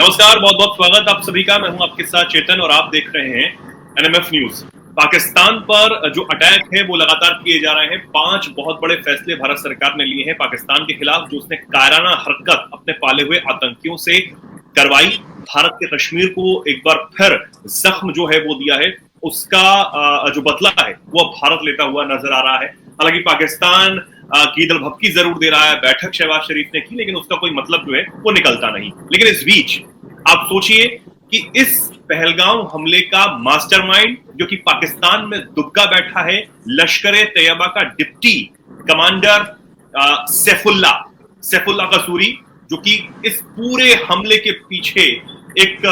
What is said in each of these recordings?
नमस्कार, बहुत बहुत स्वागत आप सभी का। मैं हूं आपके साथ चेतन और आप देख रहे हैं एनएमएफ न्यूज। पाकिस्तान पर जो अटैक है वो लगातार किए जा रहे हैं। 5 बहुत बड़े फैसले भारत सरकार ने लिए हैं पाकिस्तान के खिलाफ, जो उसने कायराना हरकत अपने पाले हुए आतंकियों से करवाई। भारत के कश्मीर को एक बार फिर जख्म जो है वो दिया है, उसका जो बदला है वो अब भारत लेता हुआ नजर आ रहा है। हालांकि पाकिस्तान की दल भपकी जरूर दे रहा है, बैठक शहबाज शरीफ ने की, लेकिन उसका कोई मतलब जो है वो निकलता नहीं। लेकिन इस बीच आप सोचिए कि इस पहलगाम हमले का मास्टरमाइंड जो कि पाकिस्तान में दुबका बैठा है, लश्कर तैयबा का डिप्टी कमांडर सैफुल्ला कसूरी, जो कि इस पूरे हमले के पीछे एक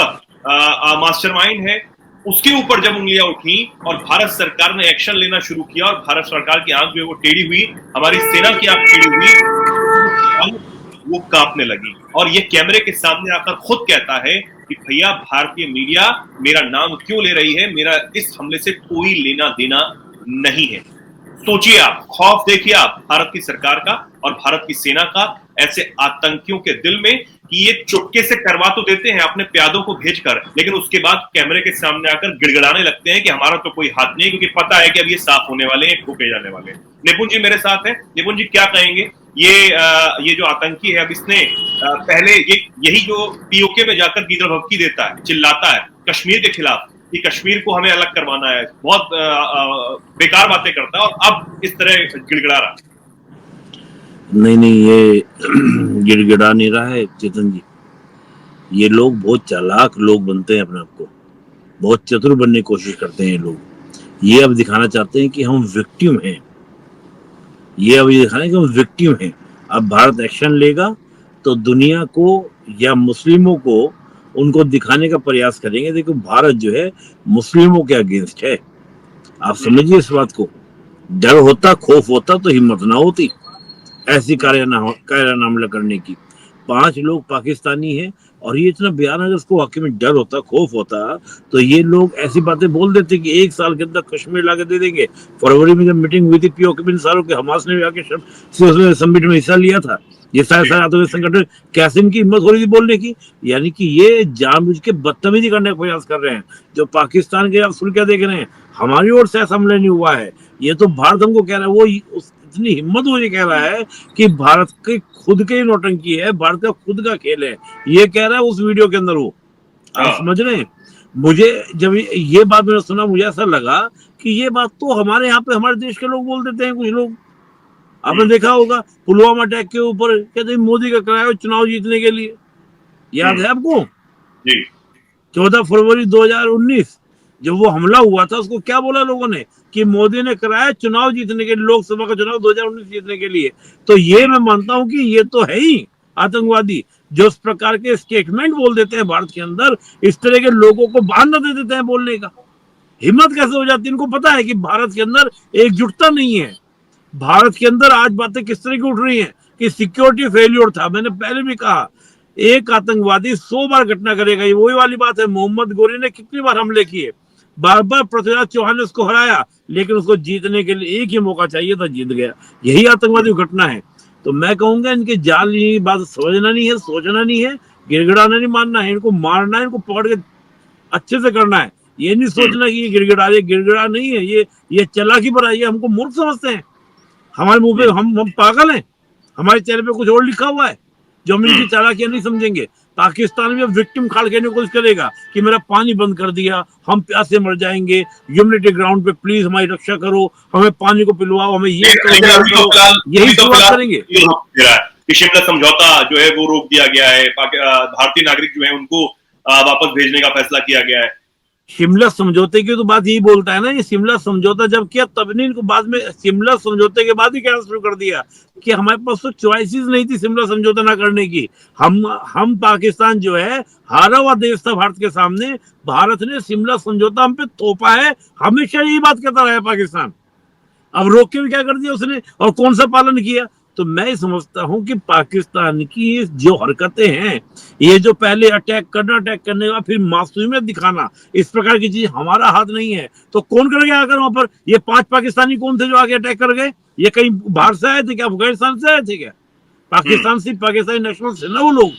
मास्टरमाइंड है, उसके ऊपर जब उंगलियां उठी और भारत सरकार ने एक्शन लेना शुरू किया और भारत सरकार की आंख जो है वो टेढ़ी हुई, हमारी सेना की आंख टेढ़ी हुई, वो कांपने लगी। और ये कैमरे के सामने आकर खुद कहता है कि भैया भारतीय मीडिया मेरा नाम क्यों ले रही है, मेरा इस हमले से कोई लेना देना नहीं है। सोचिए आप, खौफ देखिए आप भारत की सरकार का और भारत की सेना का ऐसे आतंकियों के दिल में कि ये चुपके से करवा तो देते हैं अपने प्यादों को भेजकर, लेकिन उसके बाद कैमरे के सामने आकर गिड़गिड़ाने लगते हैं कि हमारा तो कोई हाथ नहीं, क्योंकि पता है कि अब ये साफ होने वाले हैं, ठोके जाने वाले हैं। निपुण जी मेरे साथ हैं। निपुण जी क्या कहेंगे? ये जो आतंकी है, अब इसने पहले यही जो पीओके में जाकर गीदड़ भभकी देता है, चिल्लाता है कश्मीर के खिलाफ कि कश्मीर को हमें अलग करवाना है, बहुत बेकार बातें करता है, और अब इस तरह गिड़गिड़ा रहा। नहीं, ये गिड़गिड़ा नहीं रहा है चेतन जी। ये लोग बहुत चालाक लोग बनते हैं, अपने आप को बहुत चतुर बनने की कोशिश करते हैं। ये लोग ये अब दिखाना चाहते हैं कि हम विक्टिम हैं। ये अब ये दिखाना है कि हम विक्टिम हैं। अब भारत एक्शन लेगा तो दुनिया को या मुस्लिमों को उनको दिखाने का प्रयास करेंगे, देखो भारत जो है मुस्लिमों के अगेंस्ट है। आप समझिए इस बात को। डर होता, खौफ होता तो हिम्मत ना होती ऐसी कायराना हमला करने की। 5 लोग पाकिस्तानी हैं और ये इतना बयान, अगर उसको वाकई में डर होता, खौफ होता, तो ये लोग ऐसी बातें बोल देते कि 1 साल के अंदर कश्मीर लाके दे देंगे। फरवरी में जब मीटिंग हुई थी पीओके में सारों के, हमास ने भी आके समिट में हिस्सा लिया था। ये सारे आतंकी संगठन, कैसे इनकी हिम्मत हो रही थी बोलने की? यानी कि ये जानबूझ के बदतमीजी करने का प्रयास कर रहे हैं। जो पाकिस्तान के आप सुन क्या देख रहे हैं, हमारी ओर से ऐसा हमला नहीं हुआ है, ये तो भारत हमको कह रहा है। वो इतनी हिम्मत हो ये कह रहा है कि भारत के खुद के नौटंकी है, भारत का खुद का खेल है, ये कह रहा है उस वीडियो के अंदर। वो आप समझ रहे हैं? मुझे जब ये बात मैंने सुना, मुझे ऐसा लगा कि ये बात तो हमारे यहाँ पे हमारे देश के लोग बोल देते हैं। कुछ लोग आपने देखा होगा पुलवामा अटैक के ऊपर कहते हैं मोदी का कराया चुनाव जीतने के लिए, याद है आपको? 14 फरवरी 2019 जब वो हमला हुआ था, उसको क्या बोला लोगों ने कि मोदी ने कराया चुनाव जीतने के लिए, लोकसभा का चुनाव 2019 जीतने के लिए। तो ये मैं मानता हूं कि ये तो है ही आतंकवादी, जो इस प्रकार के स्टेटमेंट बोल देते हैं भारत के अंदर, इस तरह के लोगों को बहाना दे देते हैं बोलने का। हिम्मत कैसे हो जाती है? इनको पता है कि भारत के अंदर एकजुटता नहीं है। भारत के अंदर आज बातें किस तरह की उठ रही हैं कि सिक्योरिटी फेल्योर था। मैंने पहले भी कहा, एक आतंकवादी 100 बार घटना करेगा। ये वही वाली बात है, मोहम्मद गोरी ने कितनी बार हमले किए, बार बार पृथ्वीराज चौहान ने उसको हराया, लेकिन उसको जीतने के लिए एक ही मौका चाहिए था, जीत गया। यही आतंकवादी घटना है। तो मैं कहूंगा इनके जाल बात समझना नहीं है, सोचना नहीं है, गिड़गिड़ाना नहीं मानना है, इनको मारना है, इनको पकड़ के अच्छे से करना है। ये नहीं सोचना कि ये गिड़गिड़ा नहीं है, ये चालाकी पर आई है। हमको मूर्ख समझते हैं, हमारे मुंह पे हम पागल हैं, हमारे चेहरे पे कुछ और लिखा हुआ है जो हम इनकी चालाकियां नहीं समझेंगे। पाकिस्तान में विक्टिम खाल खेलने की कोशिश करेगा कि मेरा पानी बंद कर दिया, हम प्यासे मर जाएंगे, ह्यूमैनिटी ग्राउंड पे प्लीज हमारी रक्षा करो, हमें पानी को पिलवाओ, हमें ये करो, यही शुरुआत करेंगे। शिमला समझौता जो है वो रोक दिया गया है, भारतीय नागरिक जो है उनको वापस भेजने का फैसला किया गया है। शिमला समझौते की तो बात यही बोलता है ना, ये शिमला समझौता जब किया तब नहीं, इनको बाद में शिमला समझौते के बाद ही कहना शुरू कर दिया कि हमारे पास तो चॉइसेस नहीं थी शिमला समझौता ना करने की। हम पाकिस्तान जो है हारा हुआ देश था भारत के सामने, भारत ने शिमला समझौता हम पे थोपा है, हमेशा यही बात करता रहा है पाकिस्तान। अब रोक के भी क्या कर दिया उसने, और कौन सा पालन किया? तो मैं समझता हूं कि पाकिस्तान की जो हरकतें हैं, ये जो पहले अटैक करने का फिर मासूमियत दिखाना, इस प्रकार की चीज हमारा हाथ नहीं है। तो कौन कर गया आकर वहां पर? ये 5 पाकिस्तानी कौन थे जो आगे अटैक कर गए? ये कहीं बाहर से आए थे क्या? अफगानिस्तान से आए थे क्या? पाकिस्तान से पाकिस्तानी नेशनल थे ना वो लोग।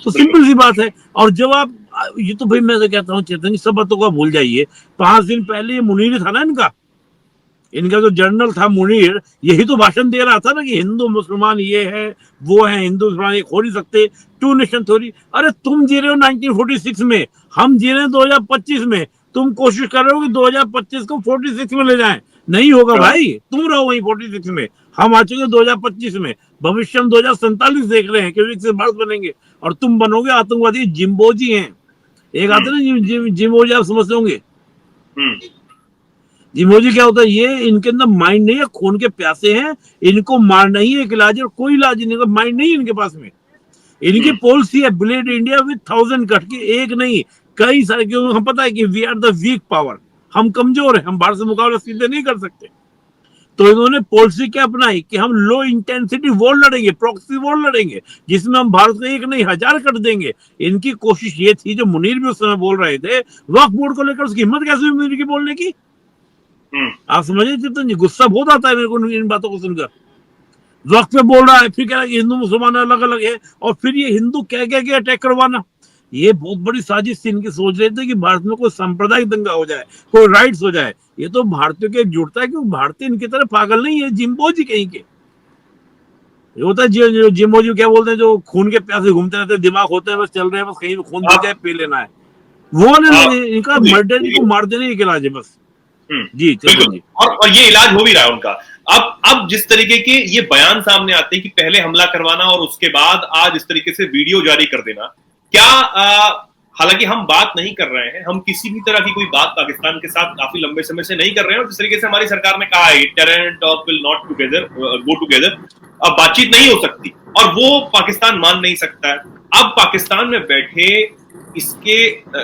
तो सिंपल सी बात है। और जब आप ये तो भाई मैं तो कहता हूँ चेतन जी, सब बातों को भूल जाइए। 5 दिन पहले ये मुनीर था ना इनका जो जनरल था मुनीर, यही तो भाषण दे रहा था ना कि हिंदू मुसलमान ये है वो है, हिंदू मुसलमान एक हो नहीं सकते, टू नेशन थ्योरी। अरे तुम जी रहे हो 1946 में, हम जी रहे हैं 2025 में। तुम कोशिश कर रहे हो कि 2025 को 46 में ले जाएं, नहीं होगा भाई। तुम रहो वहीं 46 में, हम आ चुके 2025 में। भविष्य हम 2047 देख रहे हैं कि विकसित भारत बनेंगे, और तुम बनोगे आतंकवादी जिम्बोजी हैं। एक आते ना जिम्बोजी, आप समझते होंगे जिम्बोजी क्या होता है? ये इनके अंदर माइंड नहीं है, खून के प्यासे हैं, इनको मारना ही एक इलाज है, कोई इलाज नहीं, माइंड नहीं है इनके पास में। इनकी पॉलिसी है ब्लेड इंडिया विद 1000 कट की, एक नहीं कई सारे, क्योंकि हम पता है कि we are the weak power, हम कमजोर हैं, हम भारत से मुकाबला सीधे नहीं कर सकते। तो इन्होंने पॉलिसी क्या अपनाई कि हम लो इंटेंसिटी वॉर लड़ेंगे, प्रॉक्सी वॉर लड़ेंगे, जिसमें हम भारत को एक नहीं 1000 कट देंगे। इनकी कोशिश ये थी, जो मुनीर भी उस समय बोल रहे थे वक्फ बोर्ड को लेकर, उसकी हिम्मत कैसे हुई मुनीर की बोलने की? आप समझे चेतन जी, गुस्सा बहुत आता है मेरे को इन बातों को सुनकर। वक्त पे बोल रहा है, फिर कह रहा है कि हिंदू मुसलमान अलग अलग है, और फिर ये हिंदू कह के अटैक करवाना। ये बहुत बड़ी साजिश थी इनकी। सोच रहे थे कि भारत में कोई सांप्रदायिक दंगा हो जाए, कोई राइट्स हो जाए। ये तो भारतीयों के जुड़ता है, क्योंकि भारतीय इनकी तरह पागल नहीं है, जिम्बोजी कहीं के। ये होता है जिम्बोजी क्या बोलते हैं, जो खून के प्यासे घूमते रहते हैं, दिमाग होते हैं बस चल रहे हैं, बस कहीं खून दिख जाए पी लेना है, वो नहीं। इनका मर्डर, इनको मार देने की इलाज है बस। जी चलो जी। और ये इलाज हो भी रहा है उनका। अब जिस तरीके के ये बयान सामने आते हैं कि पहले हमला करवाना और उसके बाद आज इस तरीके से वीडियो जारी कर देना, क्या हालांकि हम बात नहीं कर रहे हैं, हम किसी भी तरह की कोई बात पाकिस्तान के साथ काफी लंबे समय से नहीं कर रहे हैं, और जिस तरीके से हमारी सरकार ने कहा है terror and talk will not together go together, अब बातचीत नहीं हो सकती, और वो पाकिस्तान मान नहीं सकता है। अब पाकिस्तान में बैठे इसके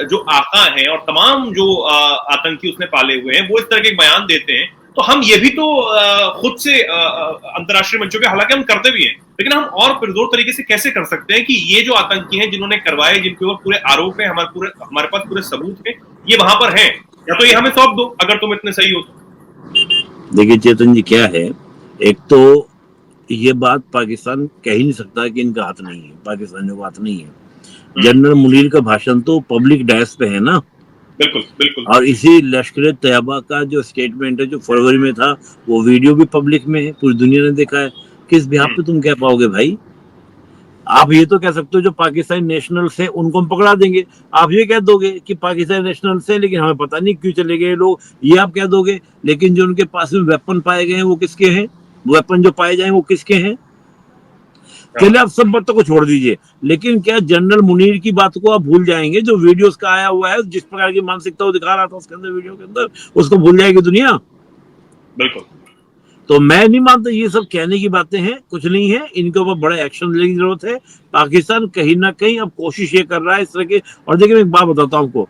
जो आका हैं और तमाम जो आतंकी उसने पाले हुए हैं, वो इस तरह के बयान देते हैं, तो हम ये भी तो खुद से अंतर्राष्ट्रीय मंचों के, हालांकि हम करते भी हैं, लेकिन हम और पुरजोर तरीके से कैसे कर सकते हैं कि ये जो आतंकी हैं जिन्होंने करवाए, जिनके ऊपर पूरे आरोप है, हमारे पास पूरे सबूत है, ये वहां पर हैं, या तो ये हमें सौंप दो अगर तुम इतने सही हो तो। देखिए चेतन जी, क्या है, एक तो ये बात पाकिस्तान कह ही नहीं सकता कि इनका हाथ नहीं है, पाकिस्तानियों का हाथ नहीं है। जनरल मुनीर का भाषण तो पब्लिक डायस पे है ना। बिल्कुल बिल्कुल। और इसी लश्कर तैयबा का जो स्टेटमेंट है, जो फरवरी में था, वो वीडियो भी पब्लिक में है, पूरी दुनिया ने देखा है। किस बिहाफ पे तुम कह पाओगे भाई? आप ये तो कह सकते हो जो पाकिस्तानी नेशनल से उनको हम पकड़ा देंगे, आप ये कह दोगे कि पाकिस्तानी नेशनल से, लेकिन हमें पता नहीं क्यों चले गए लोग, ये आप कह दोगे। लेकिन जो उनके पास में वेपन पाए गए हैं वो किसके हैं? वेपन जो पाए जाए वो किसके हैं? चलिए आप सब बातों को छोड़ दीजिए, लेकिन क्या जनरल मुनीर की बात को आप भूल जाएंगे? जो वीडियोस का आया हुआ है, जिस प्रकार की मानसिकता वो दिखा रहा था उसके अंदर, वीडियो के अंदर, उसको भूल जाएगी दुनिया? बिल्कुल। तो मैं नहीं मानता, ये सब कहने की बातें हैं, कुछ नहीं है। इनके ऊपर बड़ा एक्शन लेने की जरूरत है। पाकिस्तान कहीं ना कहीं अब कोशिश ये कर रहा है इस तरह के। और देखिए मैं एक बात बताता हूँ आपको,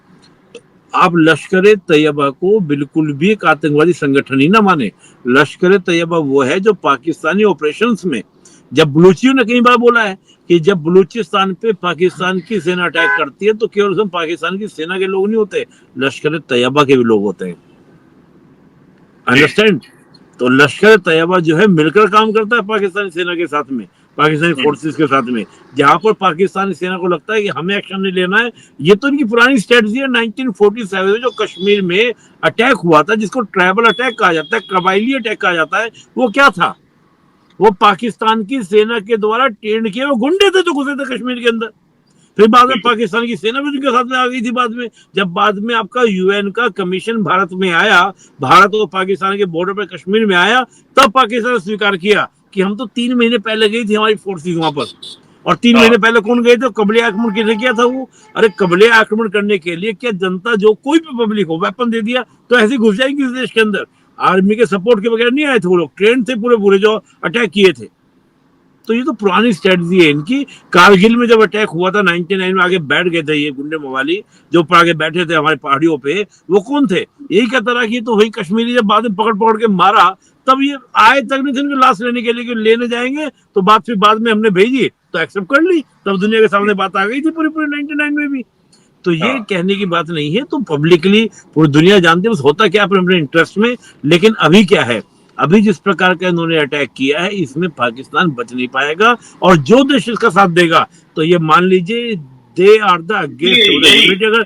आप लश्कर तैयबा को बिल्कुल भी एक आतंकवादी संगठन ही ना माने। लश्कर तैयबा वो है जो पाकिस्तानी ऑपरेशंस में, जब बलूचियों ने कई बार बोला है कि जब बलूचिस्तान पे पाकिस्तान की सेना अटैक करती है तो केवल उसमें पाकिस्तान की सेना के लोग नहीं होते, लश्कर तैयबा के भी लोग होते हैं। अंडरस्टैंड? तो लश्कर तैयबा जो है मिलकर काम करता है पाकिस्तानी सेना के साथ में, पाकिस्तानी फोर्सेस के साथ में। जहां पर पाकिस्तानी सेना को लगता है कि हमें एक्शन नहीं लेना है, ये तो इनकी पुरानी स्ट्रेटजी है। 1947 में जो कश्मीर में अटैक हुआ था, जिसको ट्राइबल अटैक कहा जाता है, कबायली अटैक कहा जाता है, वो क्या था? वो पाकिस्तान की सेना के द्वारा ट्रेन किए वो गुंडे थे जो घुसे थे कश्मीर के अंदर। फिर बाद में पाकिस्तान की सेना भी उनके साथ में आ गई थी बाद में। जब बाद में आपका यूएन का कमीशन भारत में आया, भारत और पाकिस्तान के बॉर्डर पर कश्मीर में आया, तब पाकिस्तान ने स्वीकार किया कि हम तो 3 महीने पहले गई थी हमारी फोर्सेस वहां पर। और 3 महीने पहले कौन गए थे? कबले आक्रमण किसने किया था वो? अरे कबले आक्रमण करने के लिए क्या जनता, जो कोई भी पब्लिक हो, वेपन दे दिया तो ऐसे घुस जाएंगे इस देश के अंदर? आर्मी के सपोर्ट के बगैर नहीं आए थे वो लोग, ट्रेन थे पूरे पूरे जो अटैक किए थे। तो ये तो पुरानी स्ट्रेटजी है इनकी। कारगिल में जब अटैक हुआ था 99 में, आगे बैठ गए थे ये गुंडे मवाली जो आगे बैठे थे हमारी पहाड़ियों पे, वो कौन थे? यही कहता रहा कि तो वही कश्मीरी। जब बाद में पकड़ पकड़ के मारा, तब ये आए तक नहीं थे उनकी लाश लेने के लिए कि लेने जाएंगे, तो बात फिर बाद में हमने भेजी तो एक्सेप्ट कर ली, तब दुनिया के सामने बात आ गई थी पूरी पूरी 99 में भी। तो ये कहने की बात नहीं है। तो पब्लिकली पूरी दुनिया जानती है बस होता क्या अपने अपने इंटरेस्ट में। लेकिन अभी क्या है, अभी जिस प्रकार का इन्होंने अटैक किया है, इसमें पाकिस्तान बच नहीं पाएगा, और जो देश इसका साथ देगा तो ये मान लीजिए दे आर द अगेंस्ट यही अगर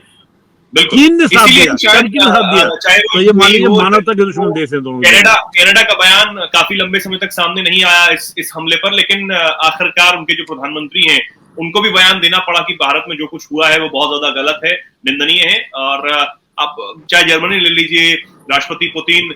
बिल्कुल चीन ने साथ इसीलिए दिया, शायद टर्की ने साथ दिया, चाहे तो ये वो मान यूएई लीजिए हो मानवता के दुश्मन वो देश है दोनों कनाडा देश। कनाडा का बयान काफी लंबे समय तक सामने नहीं आया इस हमले पर, लेकिन आखिरकार उनके जो प्रधानमंत्री हैं उनको भी बयान देना पड़ा कि भारत में जो कुछ हुआ है वो बहुत ज्यादा गलत है, निंदनीय है। और अब चाहे जर्मनी ले लीजिए, राष्ट्रपति पुतिन,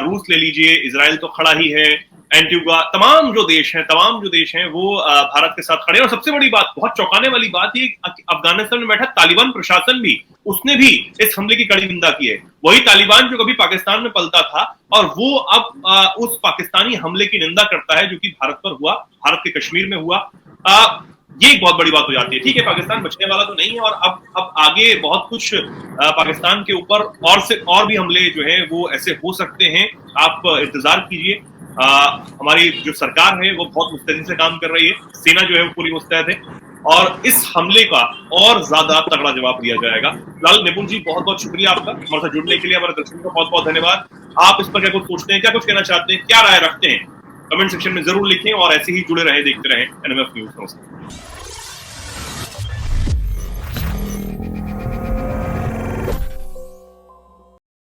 रूस ले लीजिए, इजराइल तो खड़ा ही है, एंटीगुआ, तमाम जो देश हैं वो भारत के साथ खड़े हैं। और सबसे बड़ी बात, बहुत चौंकाने वाली बात, ये अफगानिस्तान में बैठा तालिबान प्रशासन भी, उसने भी इस हमले की कड़ी निंदा की है। वही तालिबान जो कभी पाकिस्तान में पलता था, और वो अब उस पाकिस्तानी हमले की निंदा करता है जो कि भारत पर हुआ, भारत के कश्मीर में हुआ। ये एक बहुत बड़ी बात हो जाती है। ठीक है, पाकिस्तान बचने वाला तो नहीं है, और अब आगे बहुत कुछ पाकिस्तान के ऊपर और भी हमले जो है वो ऐसे हो सकते हैं। आप इंतजार कीजिए। हमारी जो सरकार है वो बहुत मुस्तैदी से काम कर रही है, सेना जो है वो पूरी मुस्तैद है, और इस हमले का और ज्यादा तगड़ा जवाब दिया जाएगा। लाल निपुण जी, बहुत बहुत शुक्रिया आपका हमारे साथ जुड़ने के लिए, हमारे दर्शकों का बहुत बहुत धन्यवाद। आप इस पर क्या कुछ सोचते हैं, क्या कुछ कहना चाहते हैं, क्या राय रखते हैं, कमेंट सेक्शन में जरूर लिखें, और ऐसे ही जुड़े रहें, देखते रहें एनएमएफ न्यूज। नमस्कार।